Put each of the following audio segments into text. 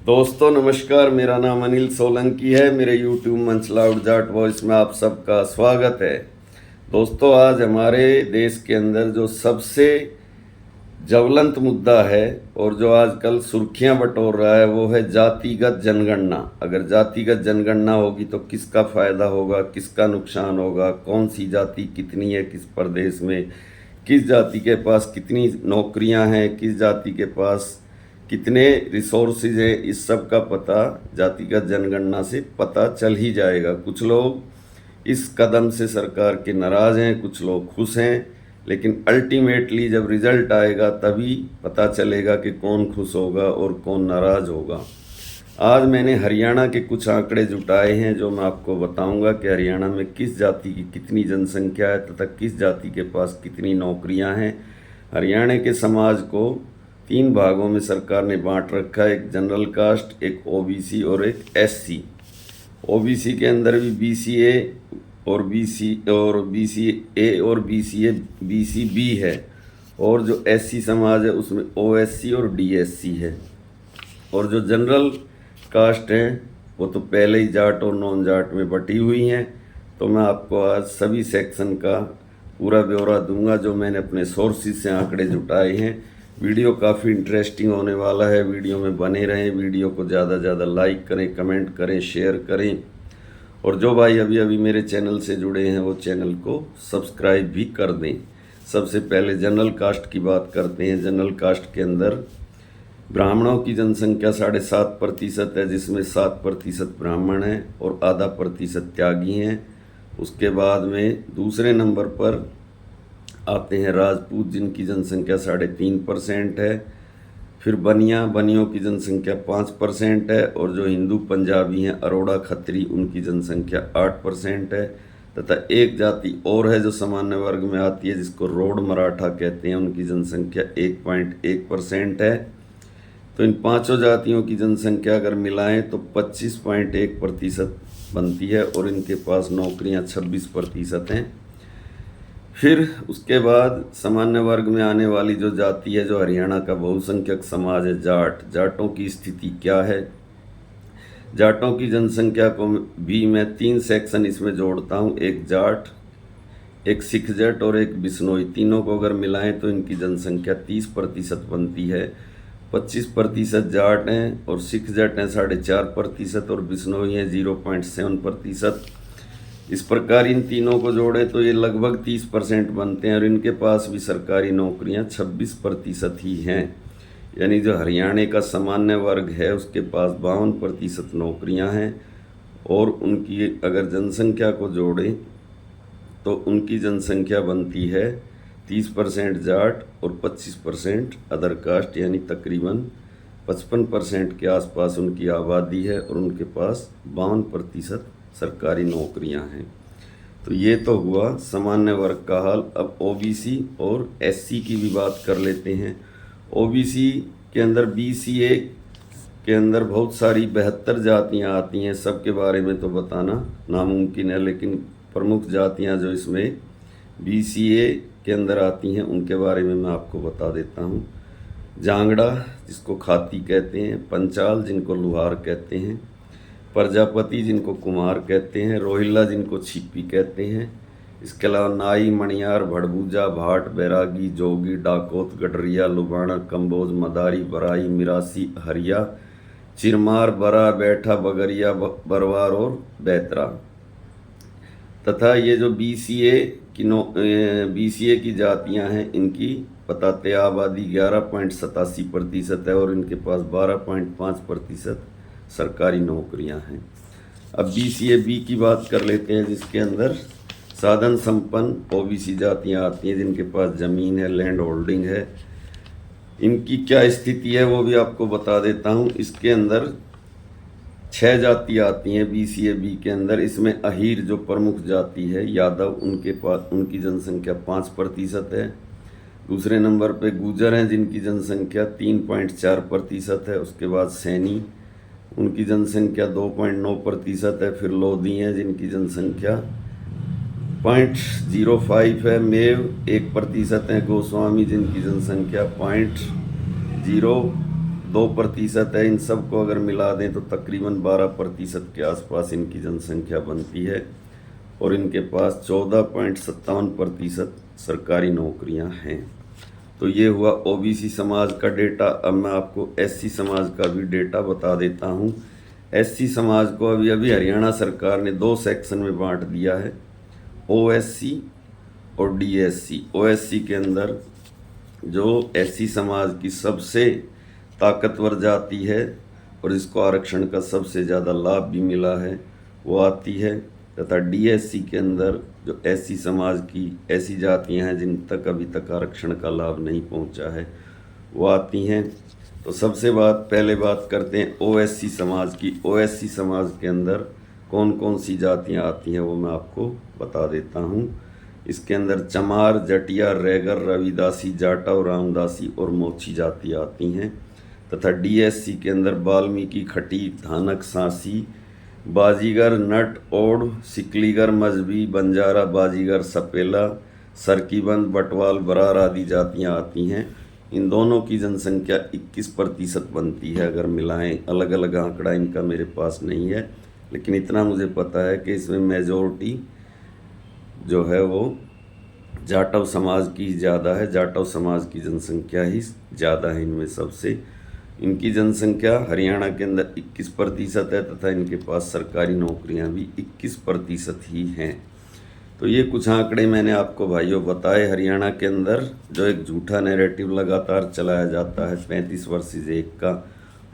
दोस्तों नमस्कार, मेरा नाम अनिल सोलंकी है। मेरे यूट्यूब मंच लाउड जाट वॉइस में आप सबका स्वागत है। दोस्तों, आज हमारे देश के अंदर जो सबसे ज्वलंत मुद्दा है और जो आजकल सुर्खियां बटोर रहा है वो है जातिगत जनगणना। अगर जातिगत जनगणना होगी तो किसका फ़ायदा होगा, किसका नुकसान होगा, कौन सी जाति कितनी है किस प्रदेश में, किस जाति के पास कितनी नौकरियां हैं, किस जाति के पास कितने रिसोर्सेज है, इस सब का पता जातिगत जनगणना से पता चल ही जाएगा। कुछ लोग इस कदम से सरकार के नाराज़ हैं, कुछ लोग खुश हैं, लेकिन अल्टीमेटली जब रिजल्ट आएगा तभी पता चलेगा कि कौन खुश होगा और कौन नाराज़ होगा। आज मैंने हरियाणा के कुछ आंकड़े जुटाए हैं जो मैं आपको बताऊंगा कि हरियाणा में किस जाति की कितनी जनसंख्या है तथा किस जाति के पास कितनी नौकरियां हैं। हरियाणा के समाज को 3 भागों में सरकार ने बांट रखा है, एक जनरल कास्ट, एक ओबीसी और एक एससी। ओबीसी के अंदर भी बीसीए और बीसीए और बीसीबी है, और जो एससी समाज है उसमें ओएससी और डीएससी है। और जो जनरल कास्ट हैं वो तो पहले ही जाट और नॉन जाट में बटी हुई हैं। तो मैं आपको आज सभी सेक्शन का पूरा ब्यौरा दूंगा जो मैंने अपने सोर्सेज से आंकड़े जुटाए हैं। वीडियो काफ़ी इंटरेस्टिंग होने वाला है, वीडियो में बने रहें, वीडियो को ज़्यादा ज़्यादा लाइक करें, कमेंट करें, शेयर करें, और जो भाई अभी अभी मेरे चैनल से जुड़े हैं वो चैनल को सब्सक्राइब भी कर दें। सबसे पहले जनरल कास्ट की बात करते हैं। जनरल कास्ट के अंदर ब्राह्मणों की जनसंख्या 7.5% है, जिसमें 7% ब्राह्मण हैं और आधा प्रतिशत त्यागी हैं। उसके बाद में दूसरे नंबर पर आते हैं राजपूत, जिनकी जनसंख्या 3.5% है। फिर बनियों की जनसंख्या 5% है, और जो हिंदू पंजाबी हैं अरोड़ा खत्री, उनकी जनसंख्या 8% है। तथा एक जाति और है जो सामान्य वर्ग में आती है, जिसको रोड मराठा कहते हैं, उनकी जनसंख्या 1.1% है। तो इन पांचों जातियों की जनसंख्या अगर मिलाएं तो 25.1% बनती है, और इनके पास नौकरियां 26% हैं। फिर उसके बाद सामान्य वर्ग में आने वाली जो जाति है, जो हरियाणा का बहुसंख्यक समाज है, जाट। जाटों की स्थिति क्या है? जाटों की जनसंख्या को भी मैं 3 सेक्शन इसमें जोड़ता हूँ, एक जाट, एक सिख जट और एक बिश्नोई। तीनों को अगर मिलाएं तो इनकी जनसंख्या 30% बनती है। 25% जाट हैं और सिख जट हैं 4.5% और बिश्नोई हैं 0.7%। इस प्रकार इन तीनों को जोड़े तो ये लगभग 30% बनते हैं, और इनके पास भी सरकारी नौकरियां 26% ही हैं। यानी जो हरियाणा का सामान्य वर्ग है उसके पास 52% नौकरियां हैं, और उनकी अगर जनसंख्या को जोड़ें तो उनकी जनसंख्या बनती है 30% जाट और 25% अदर कास्ट, यानी तकरीबन 55% के आसपास उनकी आबादी है, और उनके पास 52% सरकारी नौकरियां हैं। तो ये तो हुआ सामान्य वर्ग का हाल। अब ओबीसी और एससी की भी बात कर लेते हैं। ओबीसी के अंदर बीसीए के अंदर बहुत सारी 72 जातियां आती हैं, सबके बारे में तो बताना नामुमकिन है, लेकिन प्रमुख जातियां जो इसमें बीसीए के अंदर आती हैं उनके बारे में मैं आपको बता देता हूँ। जांगड़ा, जिसको खाती कहते हैं, पंचाल, जिनको लुहार कहते हैं, प्रजापति, जिनको कुमार कहते हैं, रोहिल्ला, जिनको छिप्पी कहते हैं। इसके अलावा नाई, मणियार, भड़बूजा, भाट, बैरागी, जोगी, डाकोत, गडरिया, लुबाना, कंबोज, मदारी, बराई, मिरासी, हरिया, चिरमार, बरा, बैठा, बगरिया, बरवार और बैतरा। तथा ये जो बीसीए की जातियां हैं, इनकी बताते आबादी 11.87% है, और इनके पास 12.5% सरकारी नौकरियां हैं। अब बीसीए बी की बात कर लेते हैं, जिसके अंदर साधन संपन्न ओबीसी जातियां आती हैं, जिनके पास ज़मीन है, लैंड होल्डिंग है। इनकी क्या स्थिति है वो भी आपको बता देता हूं। इसके अंदर 6 जाति आती हैं बीसीए बी के अंदर। इसमें अहीर जो प्रमुख जाति है, यादव, उनके पास उनकी जनसंख्या 5% है। दूसरे नंबर पे गुर्जर हैं, जिनकी जनसंख्या 3.4% है। उसके बाद सैनी, उनकी जनसंख्या 2.9% है। फिर लोधी हैं, जिनकी जनसंख्या 0.05 है। मेव 1% है। गोस्वामी, जिनकी जनसंख्या 0.02 2% है। इन सबको अगर मिला दें तो तकरीबन 12% के आसपास इनकी जनसंख्या बनती है और इनके पास 14.57% सरकारी नौकरियां हैं। तो ये हुआ ओबीसी समाज का डेटा। अब मैं आपको एससी समाज का भी डेटा बता देता हूँ। एससी समाज को अभी अभी हरियाणा सरकार ने 2 सेक्शन में बांट दिया है, ओएससी और डीएससी। ओएससी के अंदर जो एससी समाज की सबसे ताकतवर जाति है और इसको आरक्षण का सबसे ज़्यादा लाभ भी मिला है वो आती है, तथा डीएससी के अंदर जो एससी समाज की ऐसी जातियां हैं जिन तक अभी तक आरक्षण का लाभ नहीं पहुंचा है वो आती हैं। तो सबसे पहले बात करते हैं ओएससी समाज की। ओएससी समाज के अंदर कौन कौन सी जातियां आती हैं वो मैं आपको बता देता हूं। इसके अंदर चमार, जटिया, रैगर, रविदासी, जाटा और रामदासी और मोची जाति आती हैं। तथा डीएससी के अंदर वाल्मीकि, खटीक, धानक, सांसी, बाजीगर, नट, ओड, सिकलीगर, मजबी, बंजारा, बाजीगर, सपेला, सरकीबंद, बटवाल, बरार आदि जातियां आती हैं। इन दोनों की जनसंख्या 21% बनती है अगर मिलाएं। अलग अलग आंकड़ा इनका मेरे पास नहीं है, लेकिन इतना मुझे पता है कि इसमें मेजॉरिटी जो है वो जाटव समाज की ज़्यादा है। जाटव समाज की जनसंख्या ही ज़्यादा है इनमें सबसे। इनकी जनसंख्या हरियाणा के अंदर 21% है तथा इनके पास सरकारी नौकरियां भी 21% ही हैं। तो ये कुछ आंकड़े मैंने आपको भाइयों बताए। हरियाणा के अंदर जो एक झूठा नैरेटिव लगातार चलाया जाता है 35 वर्सेस 1 का,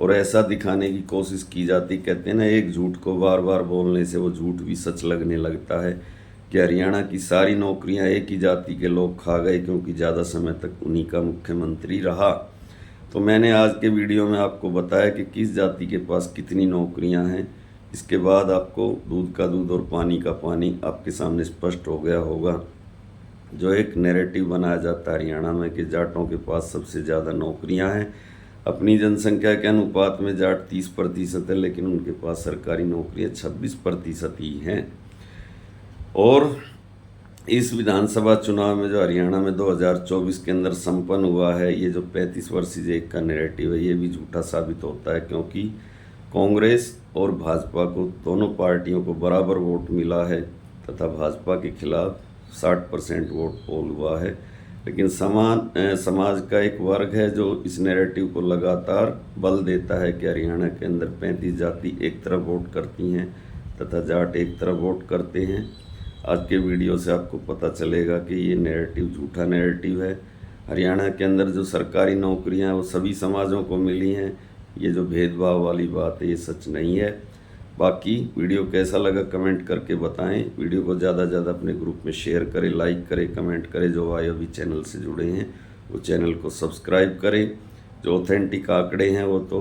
और ऐसा दिखाने की कोशिश की जाती, कहते हैं ना एक झूठ को बार बार बोलने से वो झूठ भी सच लगने लगता है, कि हरियाणा की सारी नौकरियां एक ही जाति के लोग खा गए क्योंकि ज़्यादा समय तक उन्हीं का मुख्यमंत्री रहा। तो मैंने आज के वीडियो में आपको बताया कि किस जाति के पास कितनी नौकरियां हैं। इसके बाद आपको दूध का दूध और पानी का पानी आपके सामने स्पष्ट हो गया होगा। जो एक नैरेटिव बनाया जाता है हरियाणा में कि जाटों के पास सबसे ज़्यादा नौकरियां हैं, अपनी जनसंख्या के अनुपात में जाट 30% है, लेकिन उनके पास सरकारी नौकरियां 26% ही हैं। और इस विधानसभा चुनाव में जो हरियाणा में 2024 के अंदर संपन्न हुआ है, ये जो 35 वर्सेस 1 का नैरेटिव है ये भी झूठा साबित होता है, क्योंकि कांग्रेस और भाजपा को दोनों पार्टियों को बराबर वोट मिला है तथा भाजपा के खिलाफ 60% वोट पोल हुआ है। लेकिन समाज का एक वर्ग है जो इस नैरेटिव को लगातार बल देता है कि हरियाणा के अंदर 35 जाति एक तरफ वोट करती हैं तथा जाट एक तरफ वोट करते हैं। आज के वीडियो से आपको पता चलेगा कि ये नैरेटिव झूठा नैरेटिव है। हरियाणा के अंदर जो सरकारी नौकरियां हैं वो सभी समाजों को मिली हैं। ये जो भेदभाव वाली बात है ये सच नहीं है। बाकी वीडियो कैसा लगा कमेंट करके बताएं। वीडियो को ज़्यादा से ज़्यादा अपने ग्रुप में शेयर करें, लाइक करें, कमेंट करें। जो भाई अभी चैनल से जुड़े हैं वो चैनल को सब्सक्राइब करें। जो ऑथेंटिक आंकड़े हैं वो तो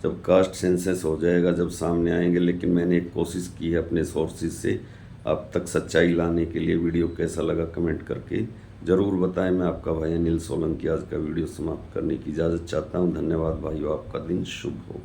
जब कास्ट सेंसस हो जाएगा जब सामने आएंगे, लेकिन मैंने एक कोशिश की है अपने सोर्सेज से आप तक सच्चाई लाने के लिए। वीडियो कैसा लगा कमेंट करके ज़रूर बताएं। मैं आपका भाई अनिल सोलंकी आज का वीडियो समाप्त करने की इजाज़त चाहता हूं। धन्यवाद भाइयों, आपका दिन शुभ हो।